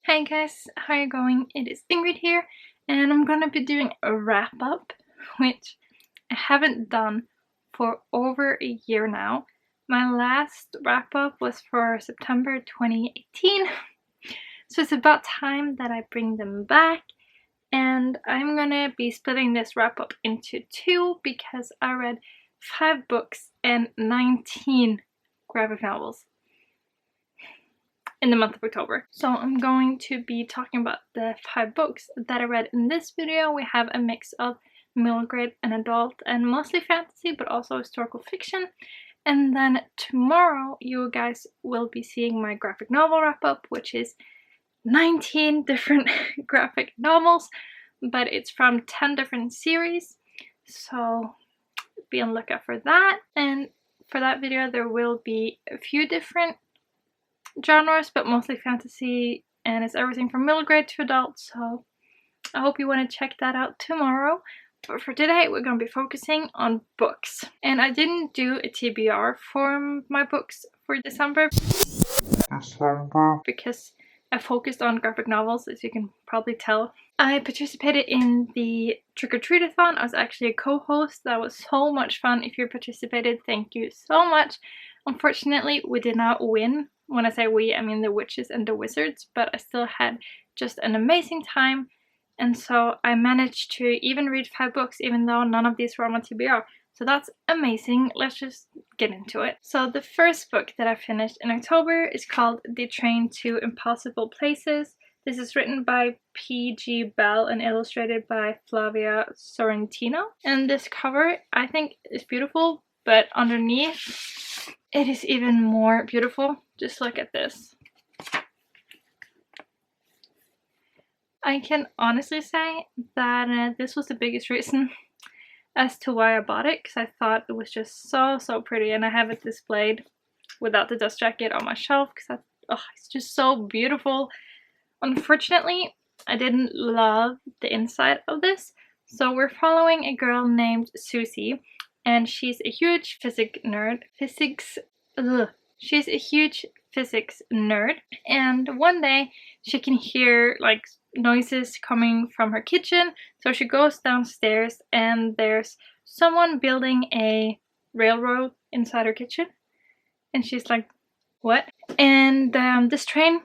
Hi guys, how are you going? It is Ingrid here, and I'm gonna be doing a wrap up, which I haven't done for over a year now. My last wrap up was for September 2018, so it's about time that I bring them back. And I'm gonna be splitting this wrap up into two because I read 5 books and 19 graphic novels in the month of October. So I'm going to be talking about the 5 books that I read in this video. We have a mix of middle grade and adult and mostly fantasy, but also historical fiction. And then tomorrow you guys will be seeing my graphic novel wrap up, which is 19 different graphic novels, but it's from 10 different series. So be on the lookout for that. And for that video there will be a few different genres, but mostly fantasy, and it's everything from middle grade to adult, so I hope you want to check that out tomorrow. But for today we're going to be focusing on books, and I didn't do a TBR for my books for December because I focused on graphic novels, as you can probably tell. I participated in the Trick or Treat-a-thon. I was actually a co-host. That was so much fun. If you participated, thank you so much. Unfortunately, we did not win. When I say we, I mean the witches and the wizards, but I still had just an amazing time. And so I managed to even read 5 books, even though none of these were on my TBR. So that's amazing. Let's just get into it. So the first book that I finished in October is called The Train to Impossible Places. This is written by P.G. Bell and illustrated by Flavia Sorrentino. And this cover, I think, is beautiful, but underneath it is even more beautiful. Just look at this. I can honestly say that this was the biggest reason as to why I bought it, because I thought it was just so pretty, and I have it displayed without the dust jacket on my shelf because it's just so beautiful. Unfortunately, I didn't love the inside of this, so we're following a girl named Susie, and she's a huge physics nerd, and one day she can hear like noises coming from her kitchen, so she goes downstairs and there's someone building a railroad inside her kitchen, and she's like, what? And this train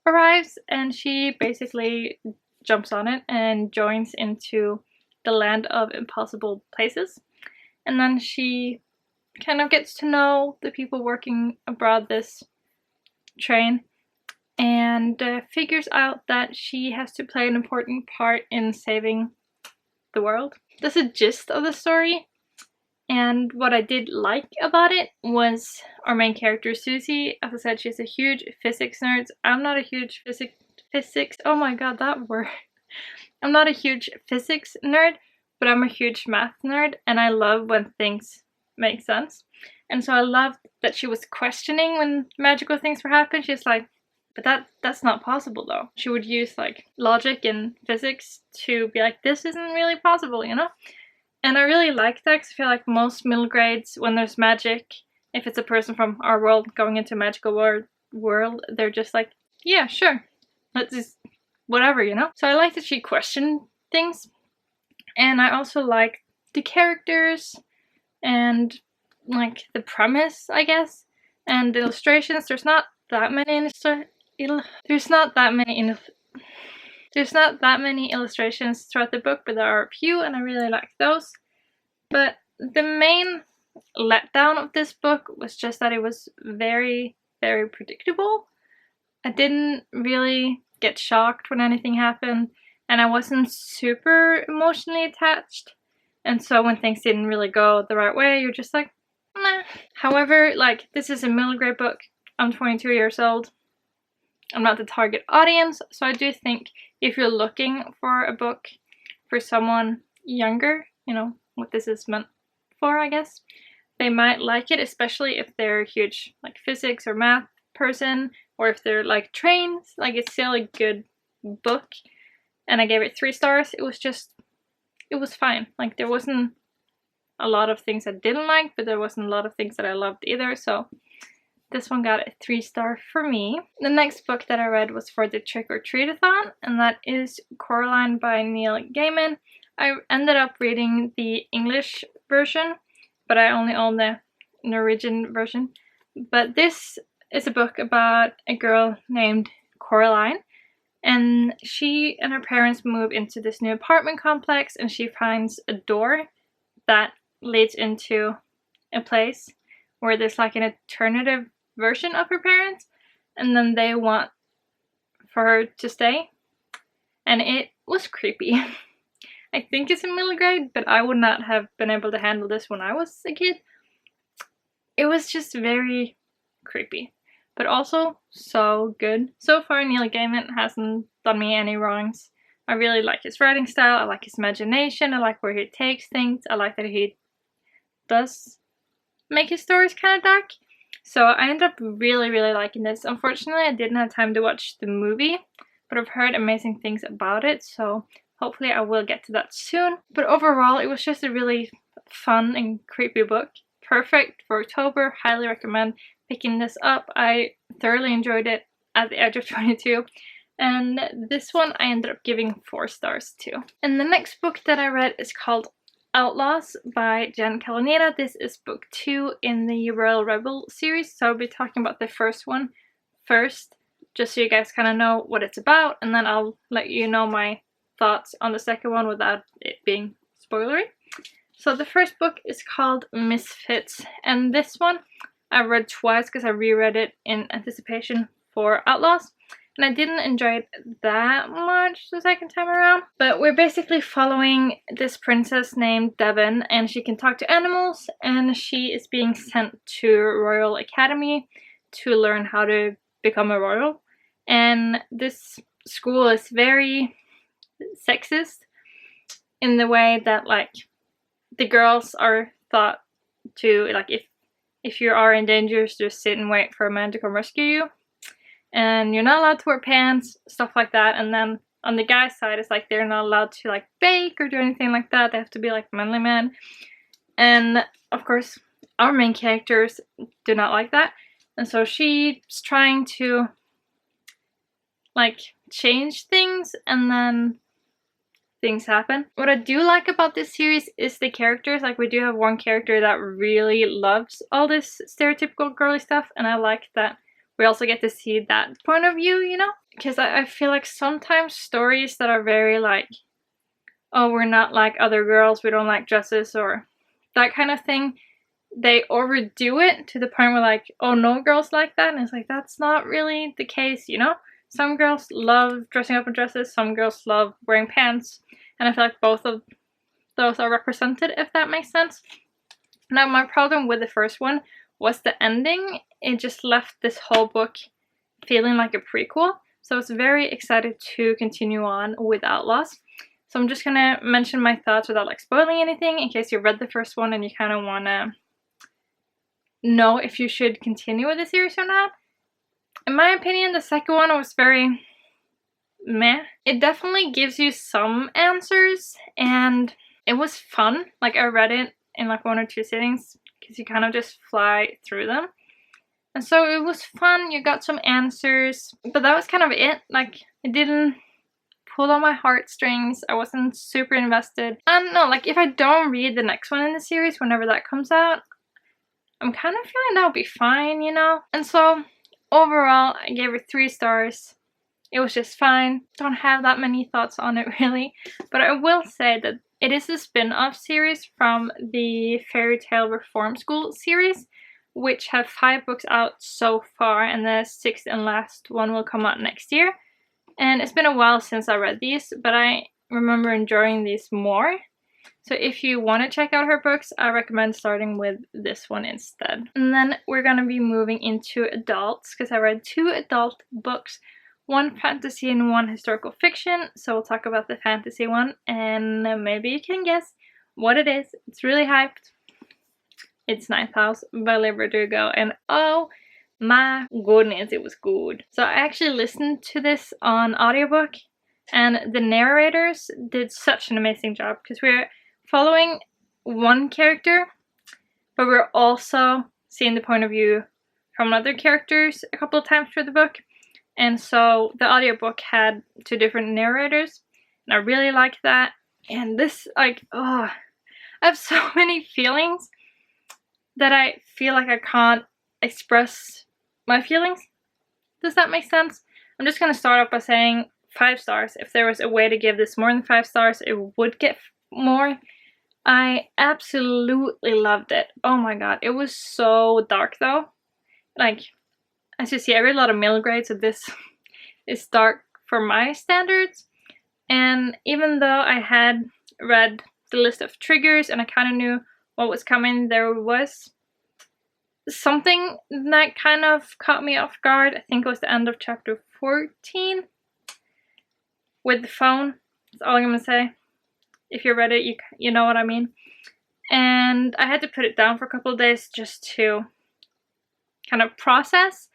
arrives and she basically jumps on it and joins into the land of impossible places, and then she kind of gets to know the people working aboard this train and figures out that she has to play an important part in saving the world. That's the gist of the story, and what I did like about it was our main character Susie. As I said, she's a huge physics nerd. I'm not a huge physics, oh my god, that word. I'm not a huge physics nerd, but I'm a huge math nerd, and I love when things make sense. And so I loved that she was questioning when magical things were happening. She's like, but that's not possible though. She would use like logic and physics to be like, this isn't really possible, you know? And I really like that because I feel like most middle grades, when there's magic, if it's a person from our world going into a magical world, they're just like, yeah, sure, let's just whatever, you know? So I like that she questioned things, and I also like the characters and like the premise, I guess, and the illustrations. There's not that many illustrations throughout the book, but there are a few, and I really like those. But the main letdown of this book was just that it was very predictable. I didn't really get shocked when anything happened, and I wasn't super emotionally attached. And so when things didn't really go the right way, you're just like, meh. However, like, this is a middle grade book. I'm 22 years old. I'm not the target audience, so I do think if you're looking for a book for someone younger, you know, what this is meant for, I guess, they might like it, especially if they're a huge like physics or math person, or if they're like trains. Like, it's still a good book, and I gave it 3 stars. It was fine. Like, there wasn't a lot of things I didn't like, but there wasn't a lot of things that I loved either, so this one got a 3-star for me. The next book that I read was for the Trick or Treat-a-thon, and that is Coraline by Neil Gaiman. I ended up reading the English version, but I only own the Norwegian version. But this is a book about a girl named Coraline, and she and her parents move into this new apartment complex, and she finds a door that leads into a place where there's like an alternative version of her parents, and then they want for her to stay, and it was creepy. I think it's in middle grade, but I would not have been able to handle this when I was a kid. It was just very creepy, but also so good. So far, Neil Gaiman hasn't done me any wrongs. I really like his writing style, I like his imagination, I like where he takes things, I like that he does make his stories kind of dark. So I ended up really liking this. Unfortunately, I didn't have time to watch the movie, but I've heard amazing things about it, so hopefully I will get to that soon. But overall, it was just a really fun and creepy book. Perfect for October. Highly recommend picking this up. I thoroughly enjoyed it at the age of 22. And this one I ended up giving 4 stars to. And the next book that I read is called Outlaws by Jen Kalanita. This is book 2 in the Royal Rebel series, so I'll be talking about the first one first, just so you guys kind of know what it's about, and then I'll let you know my thoughts on the second one without it being spoilery. So the first book is called Misfits, and this one I read twice because I reread it in anticipation for Outlaws, and I didn't enjoy it that much the second time around. But we're basically following this princess named Devon, and she can talk to animals, and she is being sent to Royal Academy to learn how to become a royal. And this school is very sexist in the way that, like, the girls are thought to, like, if you are in danger, just sit and wait for a man to come rescue you, and you're not allowed to wear pants, stuff like that. And then on the guy's side, it's like they're not allowed to like bake or do anything like that. They have to be like manly men. And of course, our main characters do not like that, and so she's trying to like change things, and then things happen. What I do like about this series is the characters. Like, we do have one character that really loves all this stereotypical girly stuff, and I like that we also get to see that point of view, you know? Because I feel like sometimes stories that are very like, oh, we're not like other girls, we don't like dresses, or that kind of thing, they overdo it to the point where like, oh, no girls like that, and it's like, that's not really the case, you know? Some girls love dressing up in dresses, some girls love wearing pants, and I feel like both of those are represented, if that makes sense. Now, my problem with the first one was the ending. It just left this whole book feeling like a prequel, so I was very excited to continue on with Outlaws. So I'm just gonna mention my thoughts without like spoiling anything, in case you read the first one and you kind of wanna know if you should continue with the series or not. In my opinion, the second one was very meh. It definitely gives you some answers, and it was fun. Like, I read it in like 1 or 2 sittings because you kind of just fly through them. And so it was fun, you got some answers, but that was kind of it. Like, it didn't pull on my heartstrings, I wasn't super invested. I don't know, like, if I don't read the next one in the series whenever that comes out, I'm kind of feeling that'll be fine, you know? And so overall, I gave it 3 stars. It was just fine. Don't have that many thoughts on it really, but I will say that it is a spin-off series from the Fairy Tale Reform School series, which have 5 books out so far, and the 6th and last one will come out next year. And it's been a while since I read these, but I remember enjoying these more. So if you want to check out her books, I recommend starting with this one instead. And then we're going to be moving into adults, because I read 2 adult books, 1 fantasy and 1 historical fiction. So we'll talk about the fantasy one, and maybe you can guess what it is. It's really hyped. It's Ninth House by Leigh Bardugo, and oh my goodness, it was good. So I actually listened to this on audiobook, and the narrators did such an amazing job, because we're following one character, but we're also seeing the point of view from other characters a couple of times through the book. And so the audiobook had 2 different narrators, and I really liked that. And this, like, oh, I have so many feelings that I feel like I can't express my feelings. Does that make sense? I'm just gonna start off by saying 5 stars. If there was a way to give this more than 5 stars, it would get more. I absolutely loved it. Oh my god, it was so dark though. Like, as you see, I read a lot of middle grade, so this is dark for my standards. And even though I had read the list of triggers and I kind of knew what was coming, there was something that kind of caught me off guard. I think it was the end of chapter 14 with the phone. That's all I'm gonna say. If you read it, you know what I mean. And I had to put it down for a couple of days just to kind of process.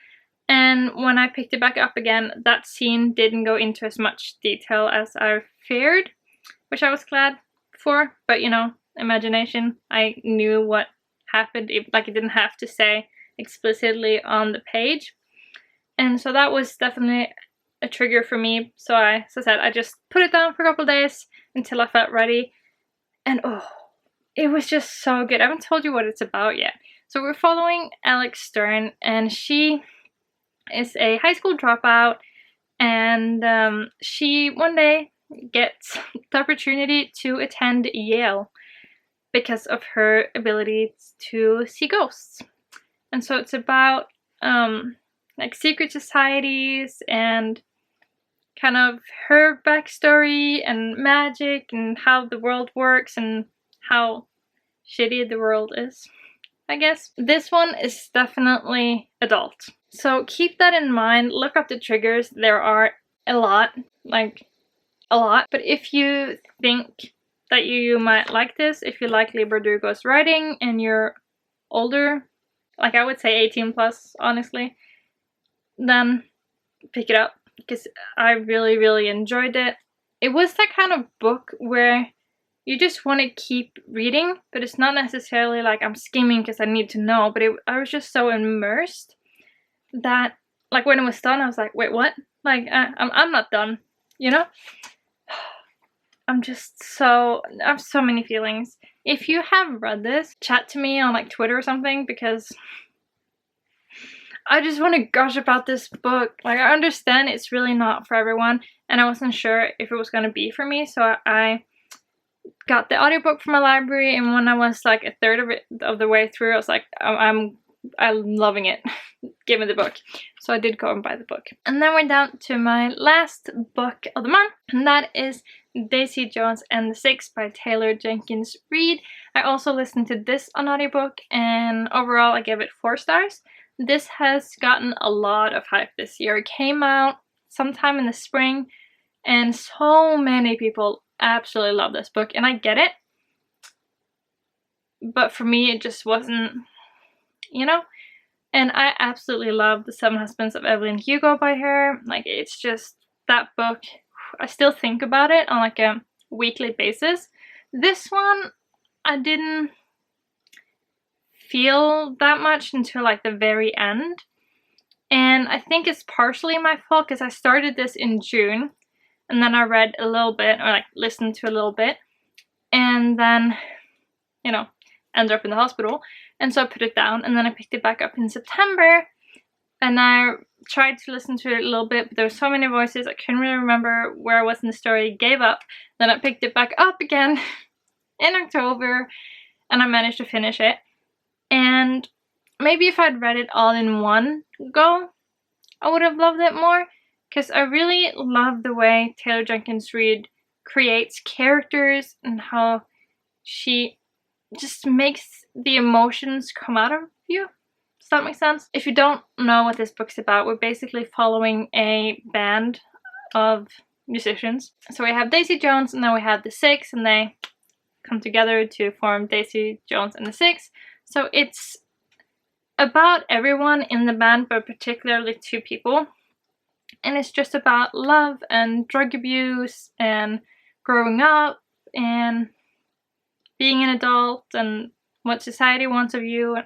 And when I picked it back up again, that scene didn't go into as much detail as I feared, which I was glad for. But you know, imagination. I knew what happened. It didn't have to say explicitly on the page. And so that was definitely a trigger for me. So I said I just put it down for a couple of days until I felt ready. And oh, it was just so good. I haven't told you what it's about yet. So we're following Alex Stern, and she is a high school dropout, and she one day gets the opportunity to attend Yale because of her ability to see ghosts. And so it's about like secret societies and kind of her backstory and magic and how the world works and how shitty the world is, I guess. This one is definitely adult. So keep that in mind. Look up the triggers. There are a lot, like a lot. But if you think that you might like this, if you like Leigh Bardugo's writing and you're older, like I would say 18 plus, honestly, then pick it up because I really, really enjoyed it. It was that kind of book where you just want to keep reading, but it's not necessarily like I'm skimming because I need to know, but I was just so immersed that, like, when it was done, I was like, wait, what? Like, I'm not done, you know? I have so many feelings. If you have read this, chat to me on like Twitter or something, because I just want to gush about this book. Like, I understand it's really not for everyone, and I wasn't sure if it was going to be for me, so I got the audiobook from my library, and when I was like a third of the way through, I was like, I'm loving it. Give me the book. So I did go and buy the book. And then we're down to my last book of the month, and that is Daisy Jones and the Six by Taylor Jenkins Reid. I also listened to this on audiobook, and overall I gave it 4 stars. This has gotten a lot of hype this year. It came out sometime in the spring, and so many people absolutely love this book, and I get it. But for me, it just wasn't, you know? And I absolutely love The 7 Husbands of Evelyn Hugo by her. Like, it's just, that book, I still think about it on like a weekly basis. This one, I didn't feel that much until like the very end. And I think it's partially my fault because I started this in June, and then I read a little bit, or like listened to a little bit, and then, you know, ended up in the hospital. And so I put it down, and then I picked it back up in September, and I tried to listen to it a little bit, but there were so many voices, I couldn't really remember where I was in the story, gave up. Then I picked it back up again in October, and I managed to finish it. And maybe if I'd read it all in one go, I would have loved it more, because I really love the way Taylor Jenkins Reid creates characters and how she just makes the emotions come out of you. Does that make sense? If you don't know what this book's about, we're basically following a band of musicians. So we have Daisy Jones, and then we have the Six, and they come together to form Daisy Jones and the Six. So it's about everyone in the band, but particularly 2 people. And it's just about love and drug abuse and growing up and being an adult and what society wants of you.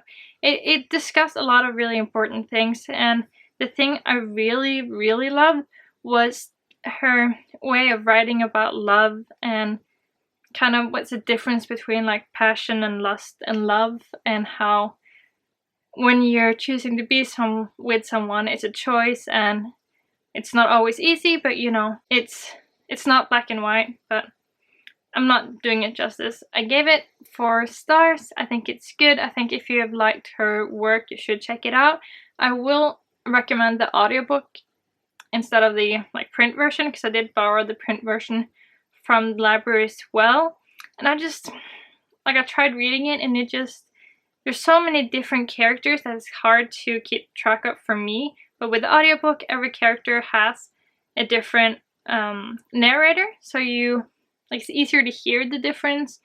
It discussed a lot of really important things, and the thing I really loved was her way of writing about love and kind of what's the difference between like passion and lust and love, and how when you're choosing to be with someone, it's a choice and it's not always easy, but you know, it's not black and white. But I'm not doing it justice. I gave it 4 stars. I think it's good. I think if you have liked her work, you should check it out. I will recommend the audiobook instead of the like print version, because I did borrow the print version from the library as well. And I just, like, I tried reading it and there's so many different characters that it's hard to keep track of for me. But with the audiobook, every character has a different narrator, so it's easier to hear the difference,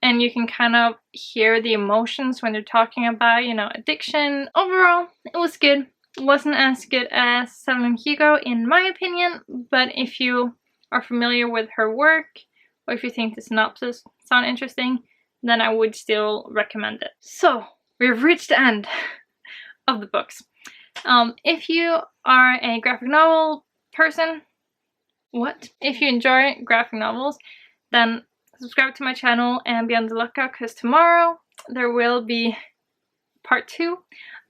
and you can kind of hear the emotions when they're talking about, you know, addiction. Overall, it was good. It wasn't as good as Evelyn Hugo in my opinion, but if you are familiar with her work, or if you think the synopsis sound interesting, then I would still recommend it. So, we've reached the end of the books. If you are a graphic novel person, if you enjoy graphic novels, then subscribe to my channel and be on the lookout, because tomorrow there will be part 2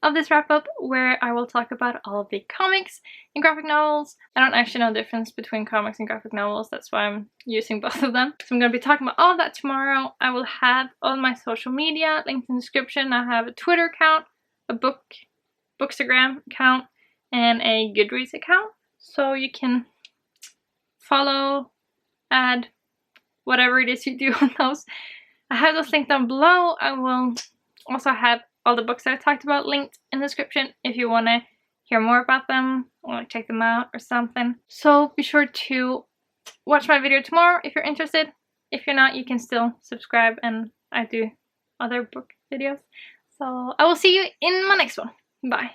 of this wrap up where I will talk about all of the comics and graphic novels. I don't actually know the difference between comics and graphic novels, that's why I'm using both of them. So I'm going to be talking about all of that tomorrow. I will have all my social media linked in the description. I have a Twitter account, a Bookstagram account, and a Goodreads account. So you can follow, add, whatever it is you do on those. I have those linked down below. I will also have all the books that I talked about linked in the description if you want to hear more about them or check them out or something. So be sure to watch my video tomorrow if you're interested. If you're not, you can still subscribe, and I do other book videos. So I will see you in my next one. Bye.